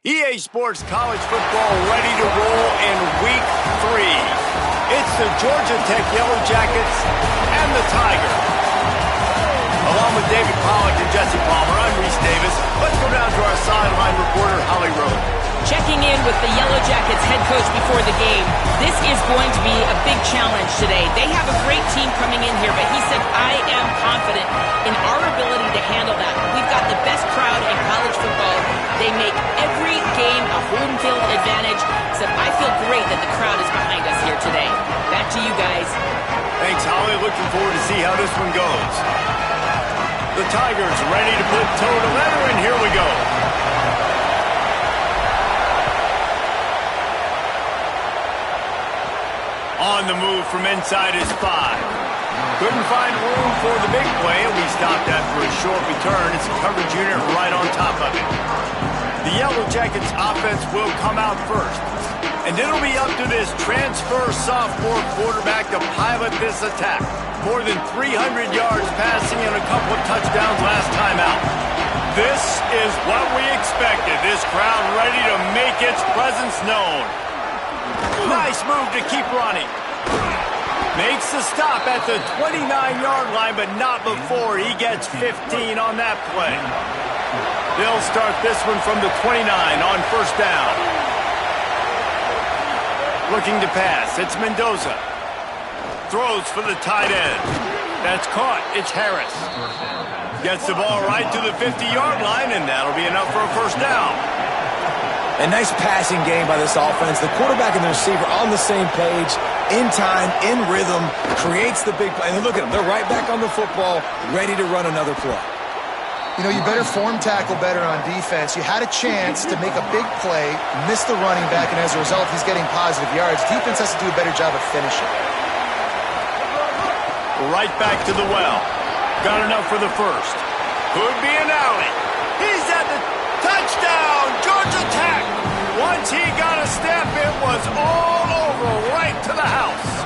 EA Sports College Football ready to roll in Week 3. It's the Georgia Tech Yellow Jackets and the Tigers. Along with David Pollack and Jesse Palmer, I'm Reese Davis. Let's go down to our sideline reporter, Holly Rowe. Checking in with the Yellow Jackets head coach before the game. This is going to be a big challenge today. They have a great team coming in here, but he said, I am confident in our ability to handle that. We've got the best crowd in college football. They make every game a home field advantage. He said, I feel great that the crowd is behind us here today. Back to you guys. Thanks, Holly. Looking forward to see how this one goes. The Tigers ready to put toe to leather, and here we go. On the move from inside his 5. Couldn't find room for the big play, and we stopped after a short return. It's a coverage unit right on top of it. The Yellow Jackets offense will come out first. And it'll be up to this transfer sophomore quarterback to pilot this attack. More than 300 yards passing and a couple of touchdowns last time out. This is what we expected. This crowd ready to make its presence known. Nice move to keep running. Makes the stop at the 29-yard line, but not before he gets 15 on that play. They'll start this one from the 29 on first down. Looking to pass. It's Mendoza. Throws for the tight end. That's caught. It's Harris. Gets the ball right to the 50-yard line, and that'll be enough for a first down. A nice passing game by this offense. The quarterback and the receiver on the same page, in time, in rhythm, creates the big play. And look at them. They're right back on the football, ready to run another play. You know, you better form tackle better on defense. You had a chance to make a big play, miss the running back, and as a result, he's getting positive yards. Defense has to do a better job of finishing. Right back to the well. Got enough for the first. Could be an alley. He's at the touchdown, Georgia Tech. Once he got a step, it was all over, right to the house.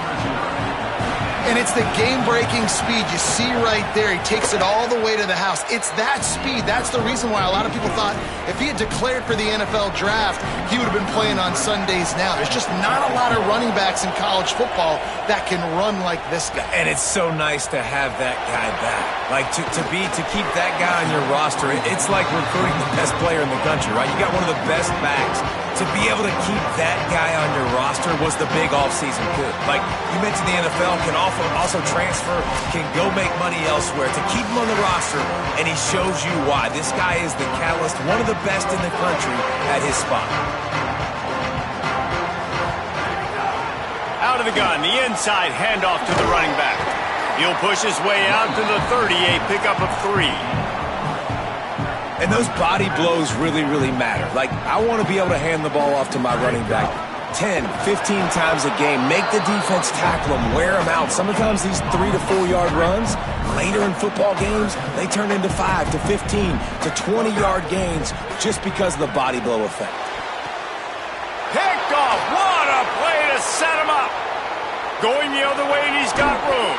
And it's the game-breaking speed you see right there. He takes it all the way to the house. It's that speed. That's the reason why a lot of people thought if he had declared for the NFL draft, he would have been playing on Sundays now. There's just not a lot of running backs in college football that can run like this guy. And it's so nice to have that guy back. Like, to keep that guy on your roster, it's like recruiting the best player in the country, right? You got one of the best backs. To be able to keep that guy on your roster was the big offseason coup. Like you mentioned, the NFL can also transfer, can go make money elsewhere. To keep him on the roster, and he shows you why. This guy is the catalyst, one of the best in the country at his spot. Out of the gun, the inside handoff to the running back. He'll push his way out to the 30, a pickup of 3. And those body blows really, really matter. Like, I want to be able to hand the ball off to my running back 10, 15 times a game. Make the defense tackle him, wear him out. Sometimes these 3 to 4 yard runs, later in football games, they turn into 5 to 15 to 20-yard gains just because of the body blow effect. Picked off. What a play to set him up. Going the other way, and he's got room.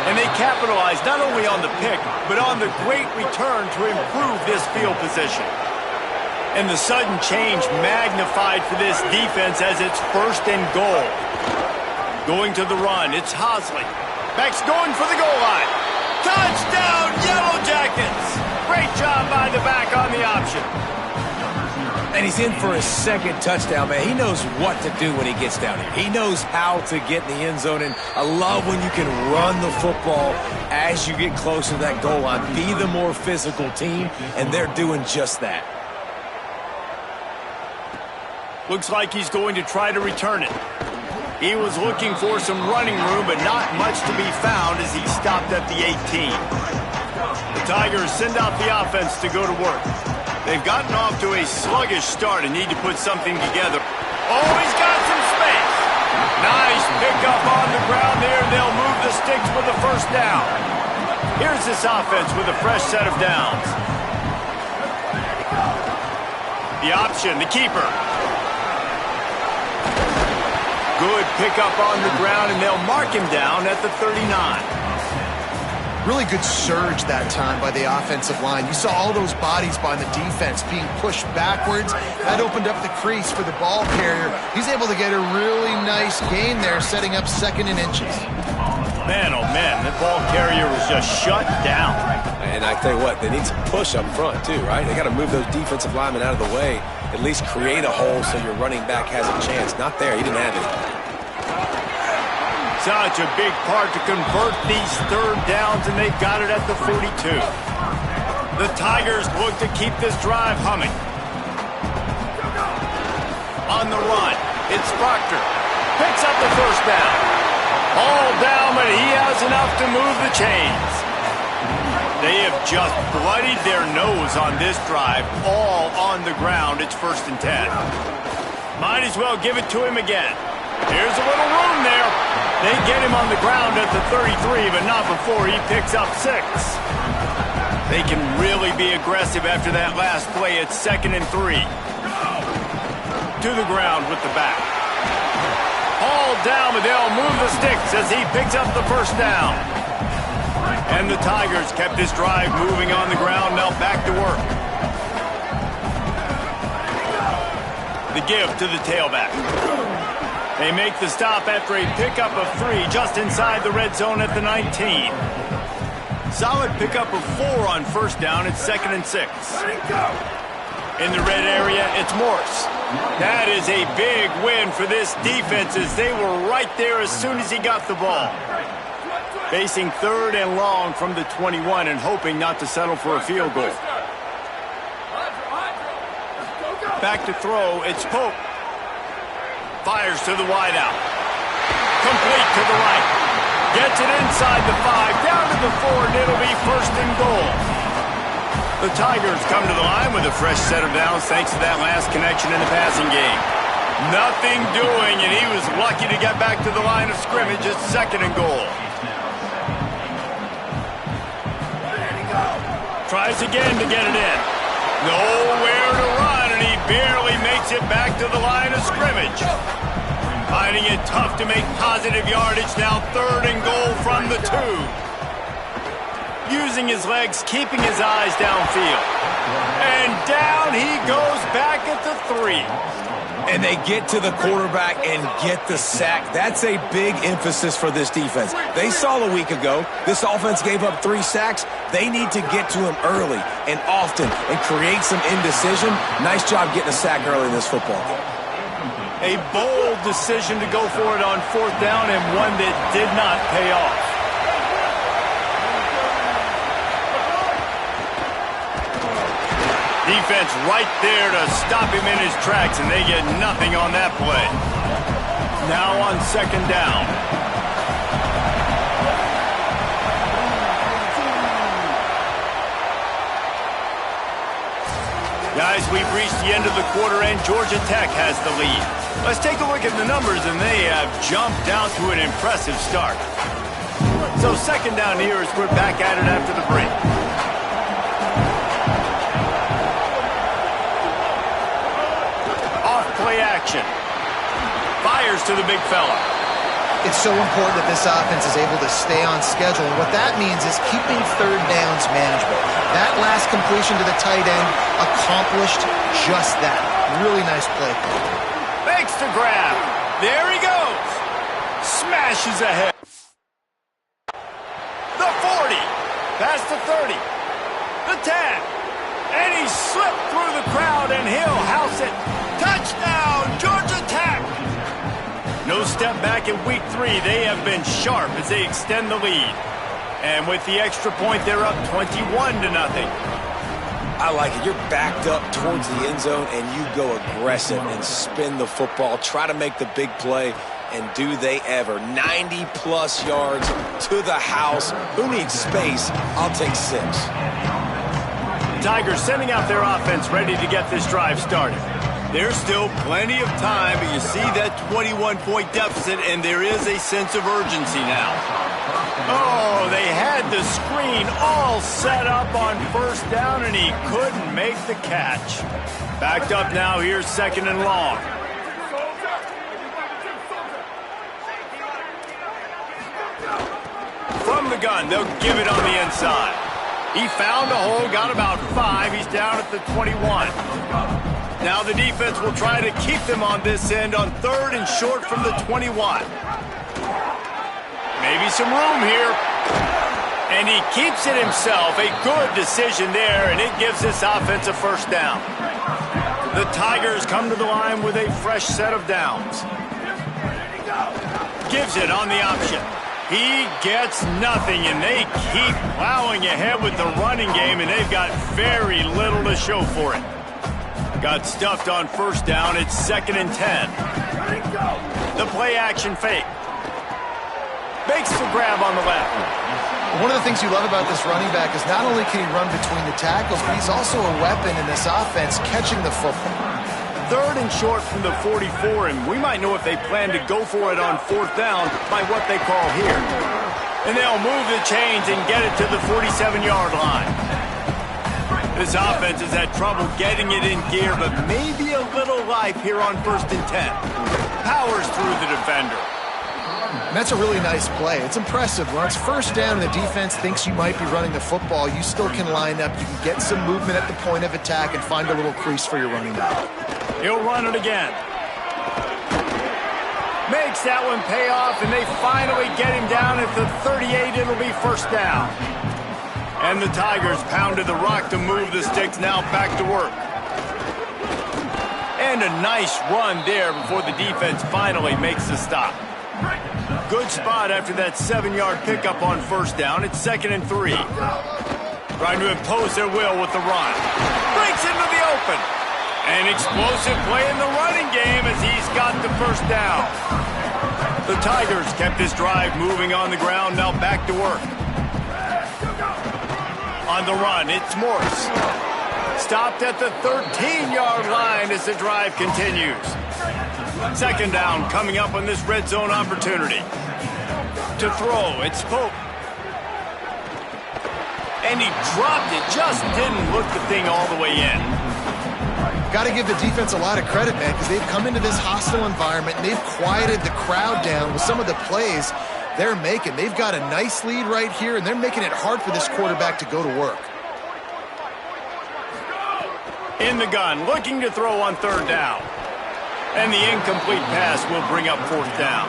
And they capitalized not only on the pick, but on the great return to improve this field position. And the sudden change magnified for this defense as it's first and goal. Going to the run, it's Hosley. Back's going for the goal line. Touchdown, Yellow Jackets! Great job by the back on the option. And he's in for his second touchdown, man. He knows what to do when he gets down here. He knows how to get in the end zone, and I love when you can run the football as you get closer to that goal line. Be the more physical team, and they're doing just that. Looks like he's going to try to return it. He was looking for some running room, but not much to be found as he stopped at the 18. The Tigers send out the offense to go to work. They've gotten off to a sluggish start and need to put something together. Oh, he's got some space. Nice pickup on the ground there. They'll move the sticks for the first down. Here's this offense with a fresh set of downs. The option, the keeper. Good pickup on the ground, and they'll mark him down at the 39. Really good surge that time by the offensive line. You saw all those bodies by the defense being pushed backwards. That opened up the crease for the ball carrier. He's able to get a really nice gain there, setting up 2nd and inches. Man, oh man, the ball carrier was just shut down. And I tell you what, they need some push up front too, right? They got to move those defensive linemen out of the way, at least create a hole so your running back has a chance. Not there, he didn't have it. Such a big part to convert these 3rd downs, and they've got it at the 42. The Tigers look to keep this drive humming. On the run, it's Proctor. Picks up the 1st down. All down, but he has enough to move the chains. They have just bloodied their nose on this drive, all on the ground. It's 1st and 10. Might as well give it to him again. Here's a little room there. They get him on the ground at the 33, but not before he picks up 6. They can really be aggressive after that last play. It's 2nd and 3. To the ground with the back. Hauled down, but they'll move the sticks as he picks up the 1st down. And the Tigers kept this drive moving on the ground. Now back to work. The give to the tailback. They make the stop after a pickup of 3 just inside the red zone at the 19. Solid pickup of 4 on 1st down. It's 2nd and 6. In the red area, it's Morse. That is a big win for this defense as they were right there as soon as he got the ball. Facing 3rd and long from the 21 and hoping not to settle for a field goal. Back to throw, it's Pope. Fires to the wideout. Complete to the right. Gets it inside the 5, down to the 4, and it'll be 1st and goal. The Tigers come to the line with a fresh set of downs thanks to that last connection in the passing game. Nothing doing, and he was lucky to get back to the line of scrimmage. It's 2nd and goal. Tries again to get it in. Nowhere to run, and he barely makes it back to the line of scrimmage. Finding it tough to make positive yardage, now 3rd and goal from the 2. Using his legs, keeping his eyes downfield. And down he goes back at the 3. And they get to the quarterback and get the sack. That's a big emphasis for this defense. They saw a week ago, this offense gave up 3 sacks. They need to get to him early and often and create some indecision. Nice job getting a sack early in this football game. A bold decision to go for it on 4th down and one that did not pay off. Defense right there to stop him in his tracks, and they get nothing on that play. Now on 2nd down. Guys, we've reached the end of the quarter, and Georgia Tech has the lead. Let's take a look at the numbers, and they have jumped out to an impressive start. So 2nd down here as we're back at it after the break. Play action. Fires to the big fella. It's so important that this offense is able to stay on schedule, and what that means is keeping 3rd downs manageable. That last completion to the tight end accomplished just that. Really nice play. Makes the grab. There he goes. Smashes ahead. The 40. Past the 30. The 10. And he slipped through the crowd, and he'll house it. Touchdown, Georgia Tech! No step back in week 3. They have been sharp as they extend the lead. And with the extra point, they're up 21-0. I like it. You're backed up towards the end zone, and you go aggressive and spin the football, try to make the big play, and do they ever. 90-plus yards to the house. Who needs space? I'll take 6. Tigers sending out their offense ready to get this drive started. There's still plenty of time, but you see that 21-point deficit, and there is a sense of urgency now. Oh, they had the screen all set up on 1st down, and he couldn't make the catch. Backed up now, here's 2nd and long. From From the gun, they'll give it on the inside. He found a hole, got about 5. He's down at the 21. Now the defense will try to keep them on this end on 3rd and short from the 21. Maybe some room here. And he keeps it himself. A good decision there, and it gives this offense a first down. The Tigers come to the line with a fresh set of downs. Gives it on the option. He gets nothing, and they keep plowing ahead with the running game, and they've got very little to show for it. Got stuffed on first down. It's 2nd and 10. The play action fake. Makes the grab on the left. One of the things you love about this running back is not only can he run between the tackles, but he's also a weapon in this offense catching the football. 3rd and short from the 44, and we might know if they plan to go for it on 4th down by what they call here. And they'll move the chains and get it to the 47-yard line. This offense has had trouble getting it in gear, but maybe a little life here on 1st and 10. Powers through the defender. And that's a really nice play. It's impressive. When it's 1st down and the defense thinks you might be running the football, you still can line up. You can get some movement at the point of attack and find a little crease for your running back. He'll run it again. Makes that one pay off, and they finally get him down at the 38. It'll be 1st down. And the Tigers pounded the rock to move the sticks. Now back to work. And a nice run there before the defense finally makes the stop. Good spot after that 7-yard pickup on 1st down. It's 2nd and 3. Trying to impose their will with the run. Breaks into the open. An explosive play in the running game as he's got the 1st down. The Tigers kept this drive moving on the ground. Now back to work. On the run, it's Morse. Stopped at the 13-yard line as the drive continues. 2nd down coming up on this red zone opportunity. To throw, it's Pope. And he dropped it, just didn't look the thing all the way in. Got to give the defense a lot of credit, man, because they've come into this hostile environment and they've quieted the crowd down with some of the plays they're making. They've got a nice lead right here, and they're making it hard for this quarterback to go to work. In the gun, looking to throw on 3rd down. And the incomplete pass will bring up 4th down.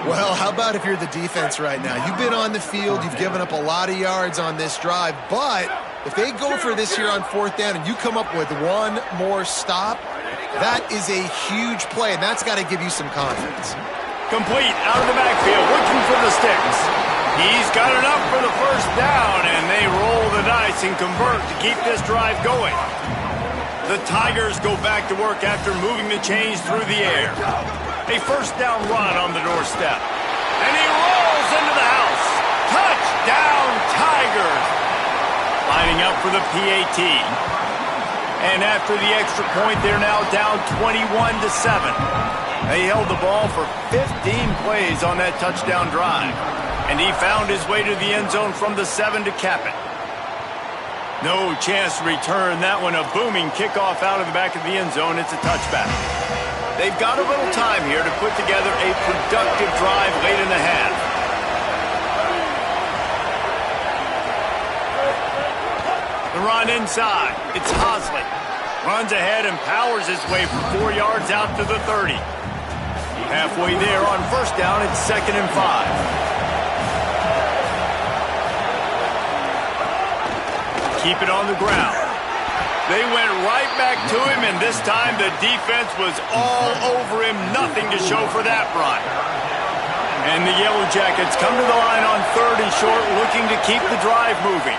Well, how about if you're the defense right now? You've been on the field, you've given up a lot of yards on this drive, but if they go for this here on 4th down and you come up with one more stop, that is a huge play, and that's got to give you some confidence. Complete out of the backfield, looking for the sticks. He's got it up for the 1st down, and they roll the dice and convert to keep this drive going. The Tigers go back to work after moving the chains through the air. A 1st down run on the doorstep. And he rolls into the house. Touchdown, Tigers! Lining up for the PAT. And after the extra point, they're now down 21-7. They held the ball for 15 plays on that touchdown drive. And he found his way to the end zone from the 7 to cap it. No chance to return that one. A booming kickoff out of the back of the end zone. It's a touchback. They've got a little time here to put together a productive drive late in the half. The run inside. It's Hosley. Runs ahead and powers his way for 4 yards out to the 30. Halfway there on 1st down. It's 2nd and 5. Keep it on the ground. They went right back to him, and this time the defense was all over him. Nothing to show for that run. And the Yellow Jackets come to the line on 3rd and short, looking to keep the drive moving.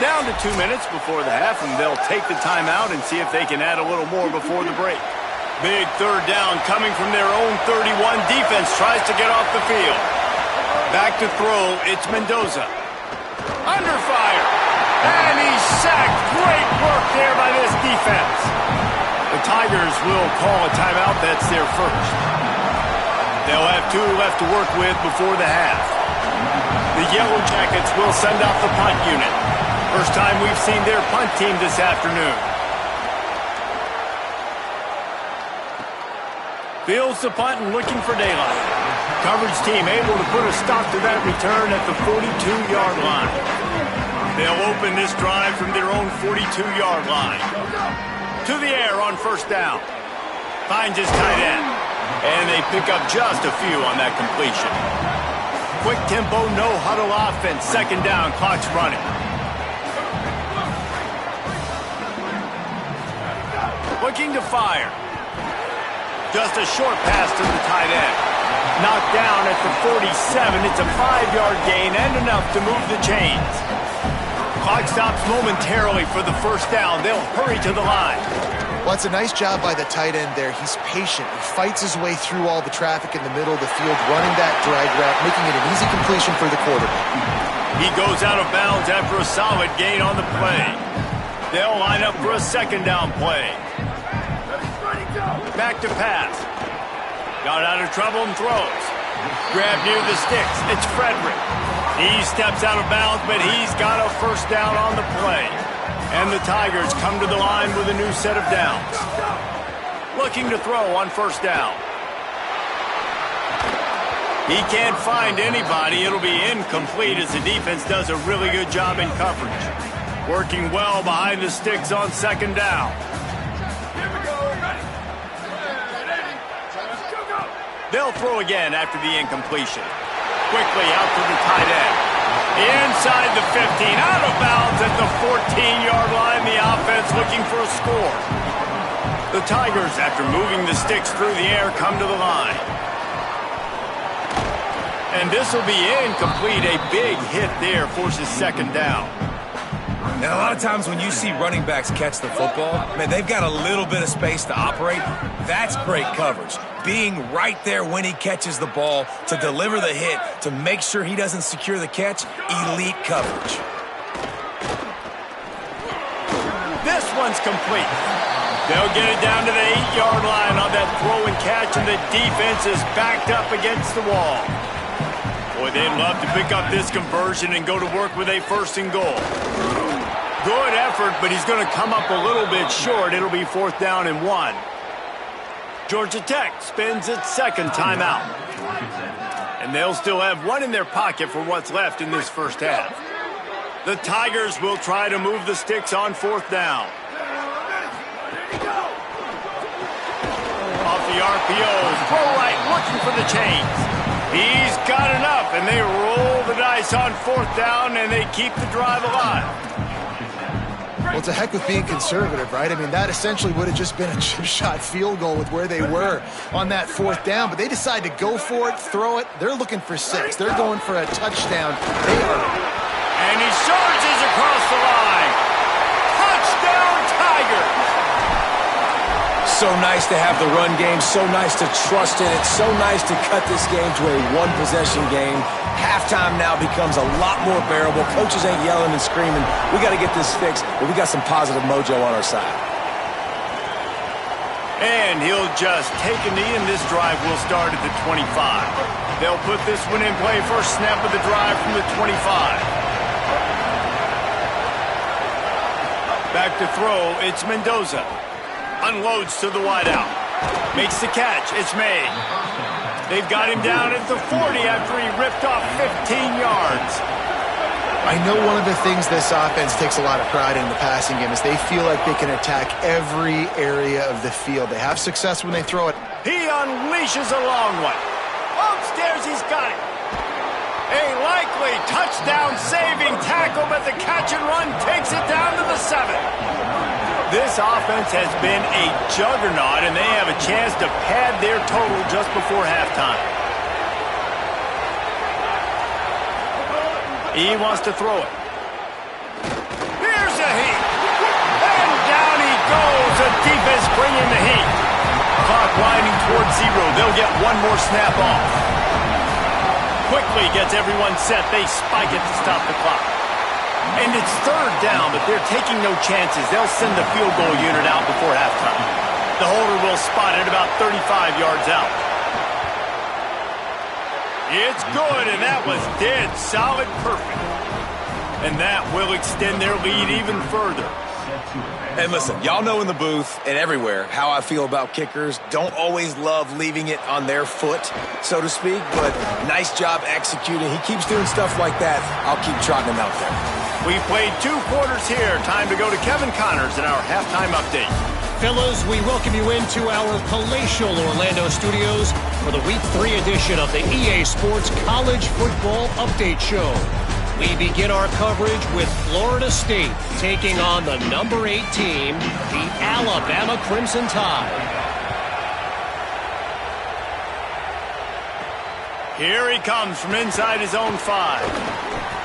Down to 2 minutes before the half, and they'll take the timeout and see if they can add a little more before the break. Big 3rd down coming from their own 31. Defense tries to get off the field. Back to throw, it's Mendoza. Under fire. And he's sacked. Great work there by this defense. The Tigers will call a timeout. That's their 1st. They'll have 2 left to work with before the half. The Yellow Jackets will send out the punt unit. First time we've seen their punt team this afternoon. Fields the punt and looking for daylight. Coverage team able to put a stop to that return at the 42-yard line. They'll open this drive from their own 42-yard line. To the air on first down. Finds his tight end. And they pick up just a few on that completion. Quick tempo, no huddle offense. Second down, clock's running. Looking to fire. Just a short pass to the tight end. Knocked down at the 47. It's a 5-yard gain and enough to move the chains. Clock stops momentarily for the first down. They'll hurry to the line. Well, it's a nice job by the tight end there. He's patient. He fights his way through all the traffic in the middle of the field, running that drag route, making it an easy completion for the quarterback. He goes out of bounds after a solid gain on the play. They'll line up for a second down play. Back to pass. Got out of trouble and throws. Grab near the sticks. It's Frederick. He steps out of bounds, but he's got a first down on the play. And the Tigers come to the line with a new set of downs. Looking to throw on first down. He can't find anybody. It'll be incomplete as the defense does a really good job in coverage. Working well behind the sticks on second down. They'll throw again after the incompletion. Quickly out to the tight end. Inside the 15, out of bounds at the 14-yard line. The offense looking for a score. The Tigers, after moving the sticks through the air, come to the line. And this will be incomplete. A big hit there forces second down. And a lot of times when you see running backs catch the football, man, they've got a little bit of space to operate. That's great coverage. Being right there when he catches the ball to deliver the hit, to make sure he doesn't secure the catch, elite coverage. This one's complete. They'll get it down to the 8-yard line on that throw and catch, and the defense is backed up against the wall. Boy, they'd love to pick up this conversion and go to work with a first and goal. Good effort, but he's going to come up a little bit short. It'll be fourth down and 1. Georgia Tech spends its second timeout. And they'll still have one in their pocket for what's left in this first half. The Tigers will try to move the sticks on fourth down. Off the RPOs, throw right, looking for the chains. He's got enough, and they roll the dice on fourth down, and they keep the drive alive. Well, it's a heck with being conservative, right? I mean, that essentially would have just been a chip shot field goal with where they were on that fourth down, but they decide to go for it, throw it. They're looking for 6. They're going for a touchdown. They are. And he charges across the line. Touchdown, Tigers! So nice to have the run game, so nice to trust in it, so nice to cut this game to a one-possession game. Halftime now becomes a lot more bearable. Coaches ain't yelling and screaming. We got to get this fixed, but we got some positive mojo on our side. And he'll just take a knee, and this drive will start at the 25. They'll put this one in play. First snap of the drive from the 25. Back to throw, it's Mendoza. Unloads to the wideout. Makes the catch. It's made. They've got him down at the 40 after he ripped off 15 yards. I know one of the things this offense takes a lot of pride in the passing game is they feel like they can attack every area of the field. They have success when they throw it. He unleashes a long one. Upstairs, he's got it. A likely touchdown-saving tackle, but the catch and run takes it down to the 7. This offense has been a juggernaut, and they have a chance to pad their total just before halftime. He wants to throw it. Here's a heat. And down he goes. The defense bringing the heat. Clock winding towards 0. They'll get one more snap off. Quickly gets everyone set. They spike it to stop the clock. And it's third down, but they're taking no chances. They'll send the field goal unit out before halftime. The holder will spot it about 35 yards out. It's good, and that was dead solid perfect. And that will extend their lead even further. And listen, y'all know in the booth and everywhere how I feel about kickers. Don't always love leaving it on their foot, so to speak, but nice job executing. He keeps doing stuff like that. I'll keep trotting him out there. We played 2 quarters here. Time to go to Kevin Connors in our halftime update. Fellas, we welcome you into our palatial Orlando studios for the Week 3 edition of the EA Sports College Football Update Show. We begin our coverage with Florida State taking on the number 8 team, the Alabama Crimson Tide. Here he comes from inside his own 5.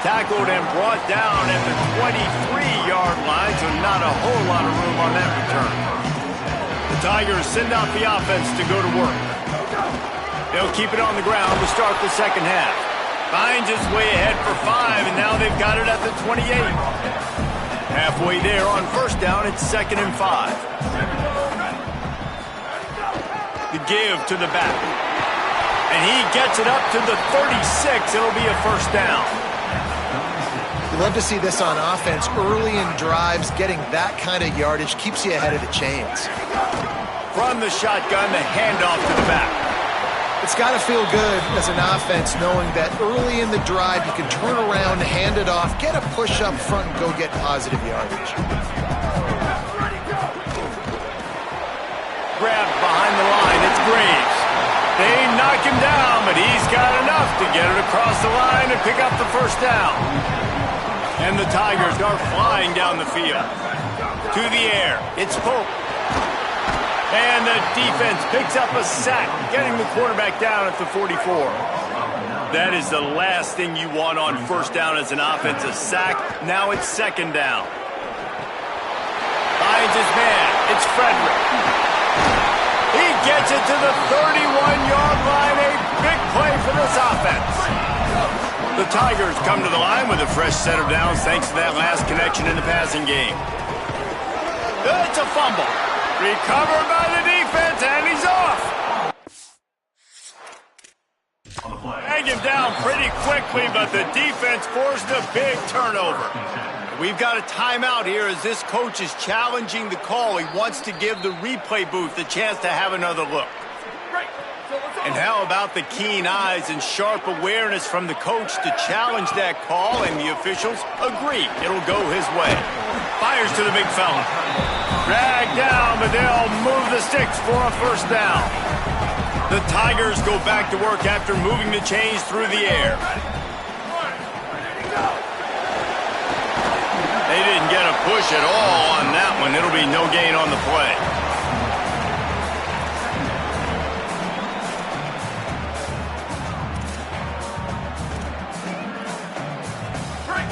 Tackled and brought down at the 23-yard line, so not a whole lot of room on that return. The Tigers send out the offense to go to work. They'll keep it on the ground to start the second half. Finds his way ahead for 5, and now they've got it at the 28. Halfway there on first down, it's 2nd and 5. The give to the back. And he gets it up to the 36. It'll be a first down. You love to see this on offense. Early in drives, getting that kind of yardage keeps you ahead of the chains. From the shotgun, the handoff to the back. It's got to feel good as an offense knowing that early in the drive you can turn around, hand it off, get a push up front, and go get positive yardage. Grabbed behind the line, it's Graves. They knock him down, but he's got enough to get it across the line and pick up the first down. And the Tigers are flying down the field. To the air, it's Pope. And the defense picks up a sack, getting the quarterback down at the 44. That is the last thing you want on first down as an offense, a sack. Now it's 2nd down. Finds his man. It's Frederick. He gets it to the 31-yard line. A big play for this offense. The Tigers come to the line with a fresh set of downs thanks to that last connection in the passing game. It's a fumble. Recovered by the defense, and he's off. Drag him down pretty quickly, but the defense forced a big turnover. We've got a timeout here as this coach is challenging the call. He wants to give the replay booth the chance to have another look. And how about the keen eyes and sharp awareness from the coach to challenge that call, and the officials agree it'll go his way. Fires to the big fella. Dragged down, but they'll move the sticks for a first down. The Tigers go back to work after moving the chains through the air. They didn't get a push at all on that one. It'll be no gain on the play.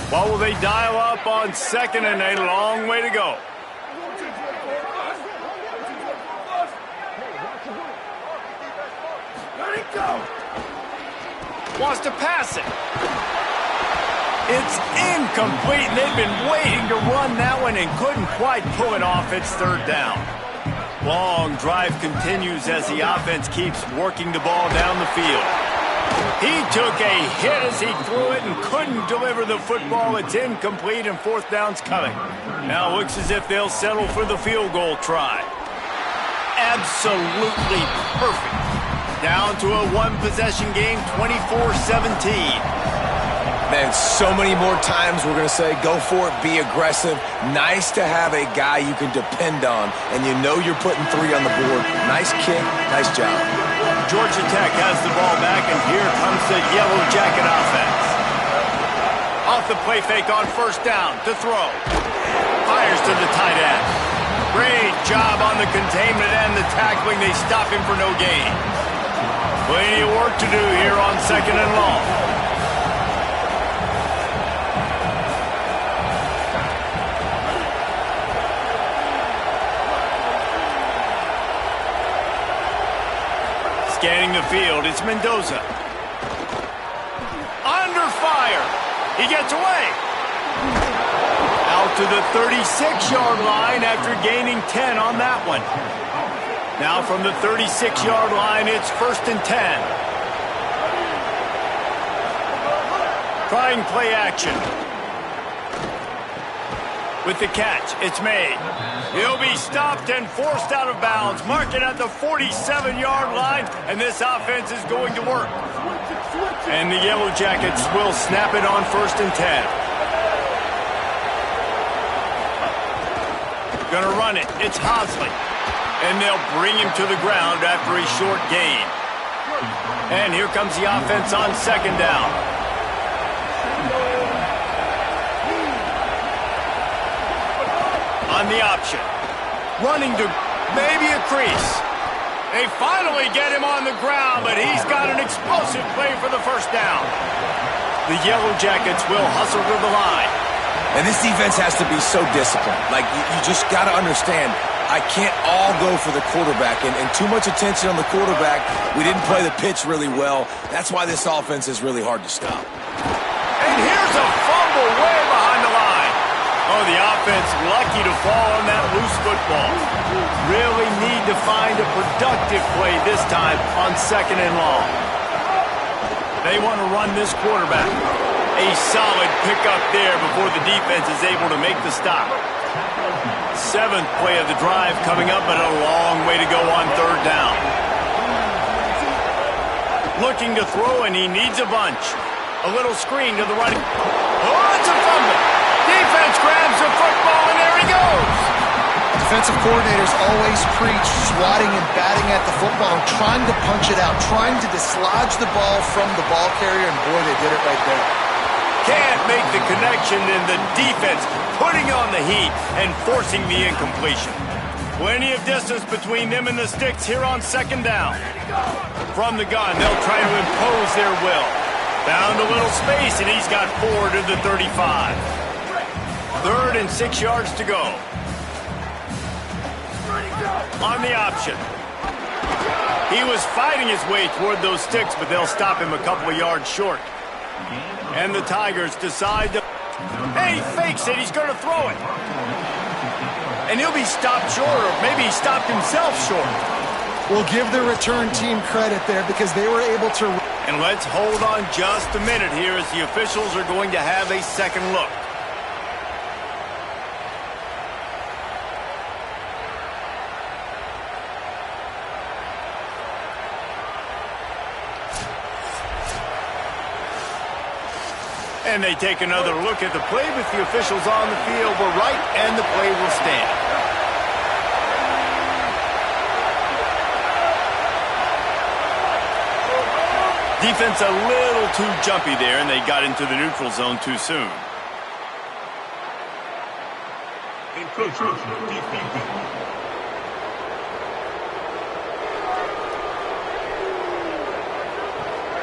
What will they dial up on 2nd and a long way to go? Wants to pass it. It's incomplete, and they've been waiting to run that one and couldn't quite pull it off. It's 3rd down. Long drive continues as the offense keeps working the ball down the field. He took a hit as he threw it and couldn't deliver the football. It's incomplete, and 4th down's coming. Now it looks as if they'll settle for the field goal try. Absolutely perfect. Down to a 1-possession game, 24-17. Man, so many more times we're going to say, go for it, be aggressive. Nice to have a guy you can depend on, and you know you're putting 3 on the board. Nice kick, nice job. Georgia Tech has the ball back, and here comes the Yellow Jacket offense. Off the play fake on first down to throw. Fires to the tight end. Great job on the containment and the tackling. They stop him for no gain. Plenty of work to do here on 2nd and long. Scanning the field, it's Mendoza. Under fire. He gets away. Out to the 36-yard line after gaining 10 on that one. Now from the 36-yard line, it's 1st and 10. Trying play action. with the catch. It's made. He'll be stopped and forced out of bounds, marking at the 47-yard line, and this offense is going to work. And the Yellow Jackets will snap it on 1st and 10. Gonna run it. It's Hosley. And they'll bring him to the ground after a short gain. And here comes the offense on 2nd down. On the option. Running to maybe a crease. They finally get him on the ground, but he's got an explosive play for the 1st down. The Yellow Jackets will hustle to the line. And this defense has to be so disciplined. Like, you just got to understand, I can't all go for the quarterback. And too much attention on the quarterback. We didn't play the pitch really well. That's why this offense is really hard to stop. And here's a fumble way behind the line. Oh, the offense lucky to fall on that loose football. Really need to find a productive play this time on 2nd and long. They want to run this quarterback. A solid pickup there before the defense is able to make the stop. 7th play of the drive coming up, but a long way to go on 3rd down. Looking to throw, and he needs a bunch. A little screen to the right. Oh, it's a fumble. Defense grabs the football, and there he goes. Defensive coordinators always preach swatting and batting at the football and trying to punch it out, trying to dislodge the ball from the ball carrier, and boy, they did it right there. Can't make the connection, and the defense putting on the heat and forcing the incompletion. Plenty of distance between them and the sticks here on 2nd down. From the gun, they'll try to impose their will. Found a little space, and he's got 4 to the 35. 3rd and 6 yards to go. On the option. He was fighting his way toward those sticks, but they'll stop him a couple of yards short. And the Tigers decide to... Hey, he fakes it. He's going to throw it. And he'll be stopped short, or maybe he stopped himself short. We'll give the return team credit there because they were able to... And let's hold on just a minute here as the officials are going to have a second look. And they take another look at the play with the officials on the field were right, and the play will stand. Defense a little too jumpy there, and they got into the neutral zone too soon.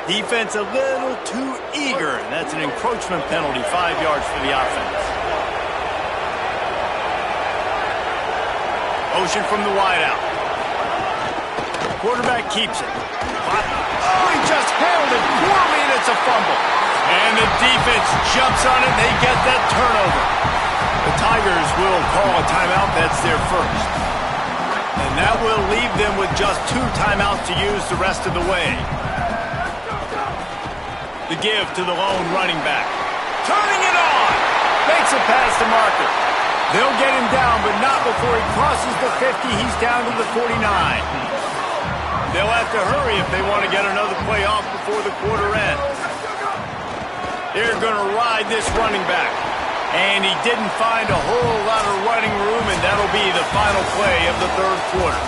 Defense a little too eager, and that's an encroachment penalty, 5 yards for the offense. Motion from the wideout. Quarterback keeps it. Oh, he just handled it poorly, and it's a fumble. And the defense jumps on it, and they get that turnover. The Tigers will call a timeout. That's their first. And that will leave them with just 2 timeouts to use the rest of the way. The give to the lone running back. Turning it on! Makes a pass to Marker. They'll get him down, but not before he crosses the 50. He's down to the 49. They'll have to hurry if they want to get another play off before the quarter ends. They're going to ride this running back. And he didn't find a whole lot of running room, and that'll be the final play of the 3rd quarter.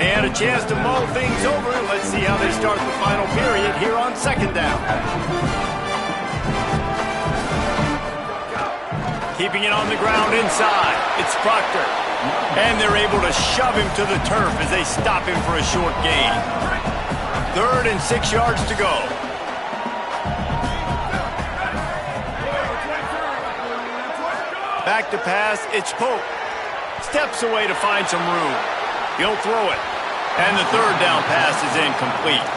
And a chance to mull things over. Let's see how they start the final period here on 2nd down. Keeping it on the ground inside. It's Proctor. And they're able to shove him to the turf as they stop him for a short gain. 3rd and 6 yards to go. Back to pass. It's Pope. Steps away to find some room. He'll throw it. And the 3rd down pass is incomplete.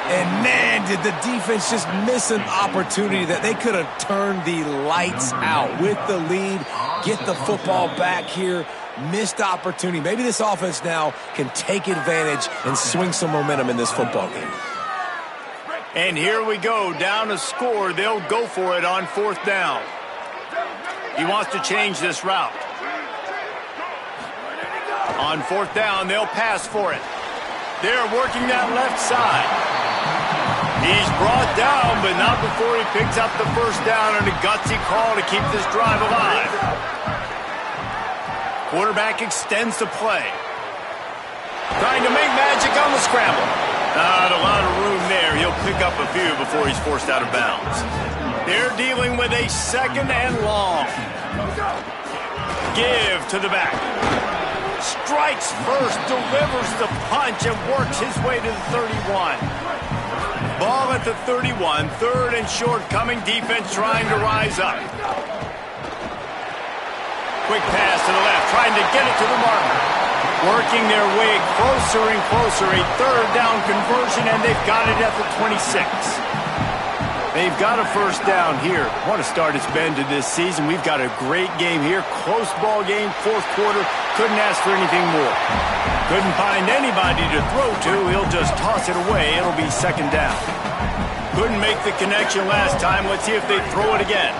And man, did the defense just miss an opportunity that they could have turned the lights out with the lead, get the football back here. Missed opportunity. Maybe this offense now can take advantage and swing some momentum in this football game. And here we go, down a score. They'll go for it on 4th down. He wants to change this route. On 4th down, they'll pass for it. They're working that left side. He's brought down, but not before he picks up the first down on a gutsy call to keep this drive alive. Quarterback extends the play. Trying to make magic on the scramble. Not a lot of room there. He'll pick up a few before he's forced out of bounds. They're dealing with a 2nd and long. Give to the back. Strikes first, delivers the punch, and works his way to the 31. Ball at the 31, 3rd and short coming, defense trying to rise up. Quick pass to the left, trying to get it to the marker. Working their way closer and closer, a 3rd down conversion, and they've got it at the 26. They've got a first down here. What a start it's been to this season. We've got a great game here. Close ball game, 4th quarter. Couldn't ask for anything more. Couldn't find anybody to throw to. He'll just toss it away. It'll be 2nd down. Couldn't make the connection last time. Let's see if they throw it again.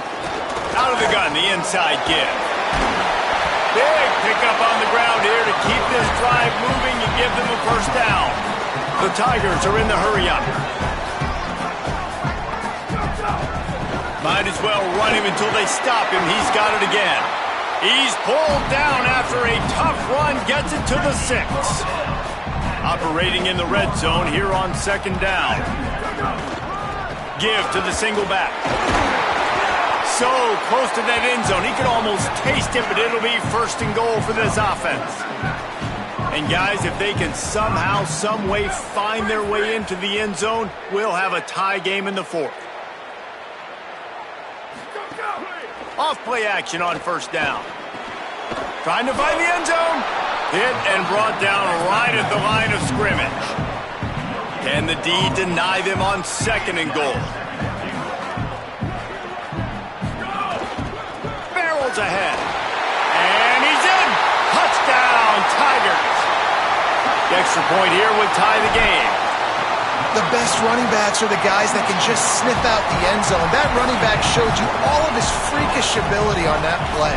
Out of the gun, the inside give. Big pickup on the ground here to keep this drive moving and give them a first down. The Tigers are in the hurry-up. Might as well run him until they stop him. He's got it again. He's pulled down after a tough run. Gets it to the 6. Operating in the red zone here on 2nd down. Give to the single back. So close to that end zone. He could almost taste it, but it'll be 1st and goal for this offense. And guys, if they can somehow, some way find their way into the end zone, we'll have a tie game in the 4th. Off play action on 1st down. Trying to find the end zone. Hit and brought down right at the line of scrimmage. Can the D deny them on 2nd and goal? Barrels ahead. And he's in. Touchdown, Tigers. The extra point here would tie the game. The best running backs are the guys that can just sniff out the end zone. That running back showed you all of his freakish ability on that play.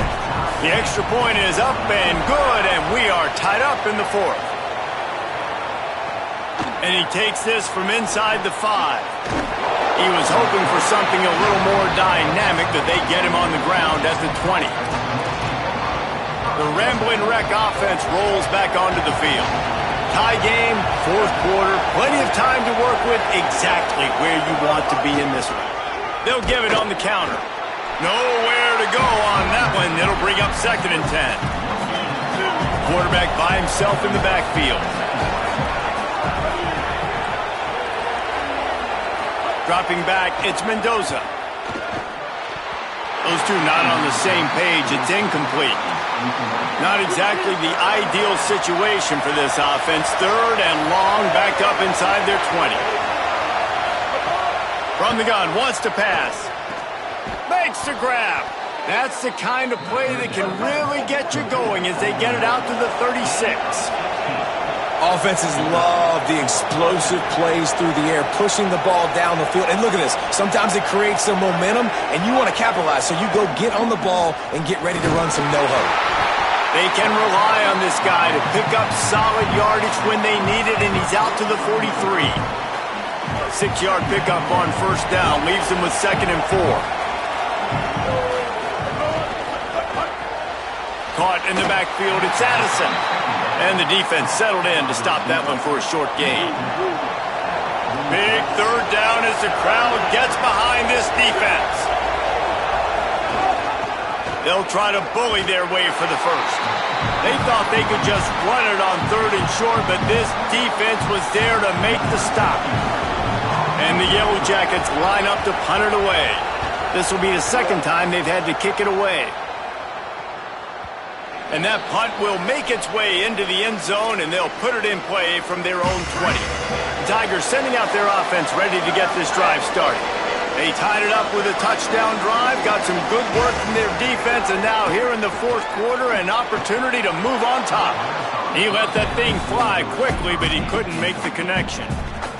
The extra point is up and good, and we are tied up in the 4th. And he takes this from inside the 5. He was hoping for something a little more dynamic, but they get him on the ground at the 20. The Ramblin' Wreck offense rolls back onto the field. Tie game, 4th quarter, plenty of time to work with, exactly where you want to be in this one. They'll give it on the counter. Nowhere to go on that one. It'll bring up 2nd and 10. Quarterback by himself in the backfield. Dropping back, it's Mendoza. Those two not on the same page. It's incomplete. Not exactly the ideal situation for this offense. 3rd and long, backed up inside their 20. From the gun, wants to pass. Makes the grab. That's the kind of play that can really get you going as they get it out to the 36. Offenses love the explosive plays through the air, pushing the ball down the field. And look at this. Sometimes it creates some momentum, and you want to capitalize. So you go get on the ball and get ready to run some no-ho. They can rely on this guy to pick up solid yardage when they need it, and he's out to the 43. 6-yard pickup on 1st down leaves them with 2nd and 4. Caught in the backfield, it's Addison. And the defense settled in to stop that one for a short gain. Big 3rd down as the crowd gets behind this defense. They'll try to bully their way for the 1st. They thought they could just run it on 3rd and short, but this defense was there to make the stop. And the Yellow Jackets line up to punt it away. This will be the 2nd time they've had to kick it away. And that punt will make its way into the end zone, and they'll put it in play from their own 20. The Tigers sending out their offense ready to get this drive started. They tied it up with a touchdown drive, got some good work from their defense, and now here in the fourth quarter, an opportunity to move on top. He let that thing fly quickly, but he couldn't make the connection.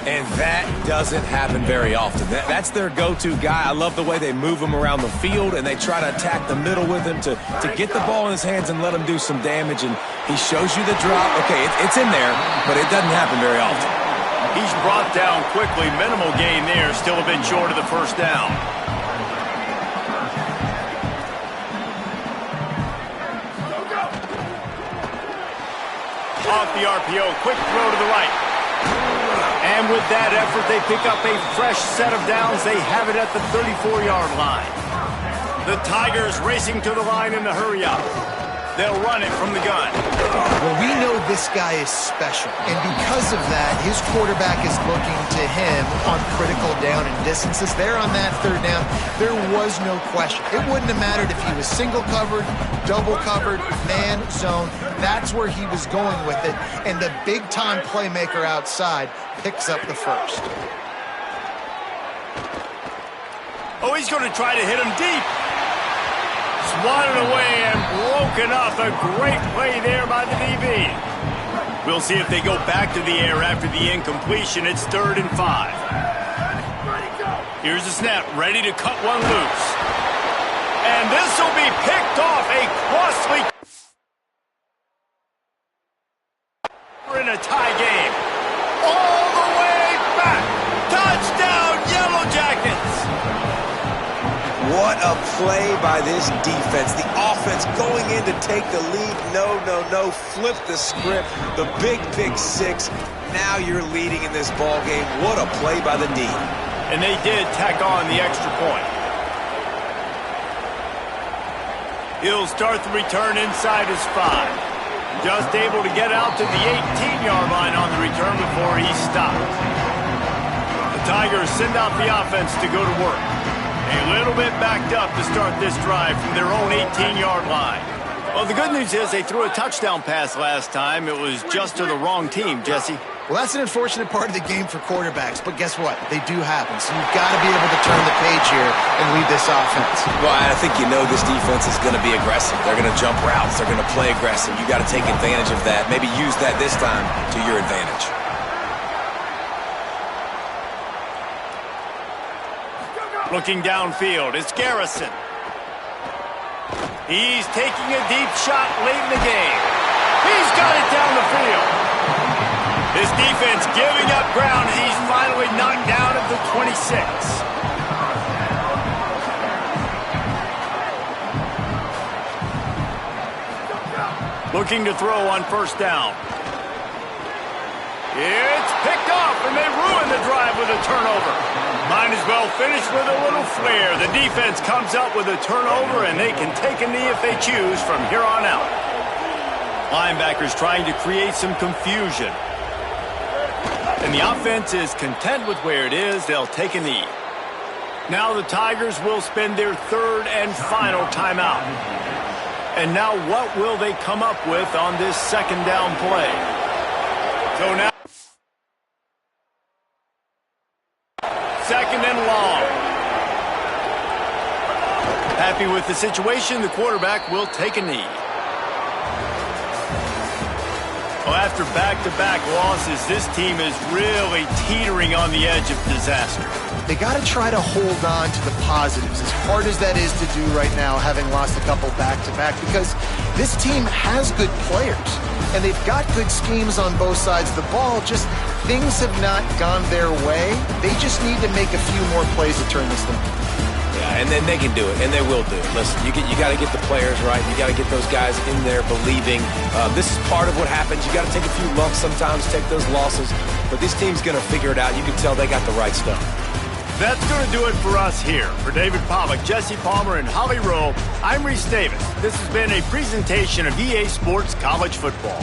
And that doesn't happen very often. That's their go-to guy. I love the way they move him around the field, and they try to attack the middle with him to get the ball in his hands and let him do some damage. And he shows you the drop. Okay, it's in there, but it doesn't happen very often. He's brought down quickly. Minimal gain there. Still a bit short of the first down. Off the RPO. Quick throw to the right. And with that effort, they pick up a fresh set of downs. They have it at the 34-yard line. The Tigers racing to the line in the hurry up. They'll run it from the gun. Well, we know this guy is special, and because of that, his quarterback is looking to him on critical down and distances. There on that third down, there was no question. It wouldn't have mattered if he was single covered, double covered, man, zone. That's where he was going with it, and the big-time playmaker outside picks up the first. Oh, he's going to try to hit him deep. Swatted away and broken up. A great play there by the DB. We'll see if they go back to the air after the incompletion. It's 3rd and 5. Here's the snap, ready to cut one loose. And this will be picked off. A costly in a tie game. All the way back. Touchdown, Yellow Jackets. What a play by this defense. The offense going in to take the lead. No. Flip the script. The big pick six. Now you're leading in this ball game. What a play by the D. And they did tack on the extra point. He'll start the return inside his 5. Just able to get out to the 18-yard line on the return before he stopped. The Tigers send out the offense to go to work. A little bit backed up to start this drive from their own 18-yard line. Well, the good news is they threw a touchdown pass last time. It was just to the wrong team, Jesse. Well, that's an unfortunate part of the game for quarterbacks, but guess what? They do happen, so you've got to be able to turn the page here and lead this offense. Well, I think you know this defense is going to be aggressive. They're going to jump routes. They're going to play aggressive. You got to take advantage of that. Maybe use that this time to your advantage. Looking downfield, it's Garrison. He's taking a deep shot late in the game. He's got it down the field. This defense giving up ground as he's finally knocked down at the 26. Looking to throw on first down. It's picked off, and they ruin the drive with a turnover. Might as well finish with a little flair. The defense comes up with a turnover, and they can take a knee if they choose from here on out. Linebackers trying to create some confusion. And the offense is content with where it is. They'll take a knee. Now the Tigers will spend their 3rd and final timeout. And now what will they come up with on this 2nd down play? So now 2nd and long. Happy with the situation, the quarterback will take a knee. Well, after back-to-back losses, this team is really teetering on the edge of disaster. They got to try to hold on to the positives, as hard as that is to do right now, having lost a couple back-to-back, because this team has good players, and they've got good schemes on both sides of the ball, just things have not gone their way. They just need to make a few more plays to turn this thing. Yeah, and then they can do it, and they will do it. Listen, you got to get the players right. You got to get those guys in there believing. This is part of what happens. You got to take a few lumps sometimes, take those losses. But this team's going to figure it out. You can tell they got the right stuff. That's going to do it for us here. For David Pollack, Jesse Palmer, and Holly Rowe, I'm Reese Davis. This has been a presentation of EA Sports College Football.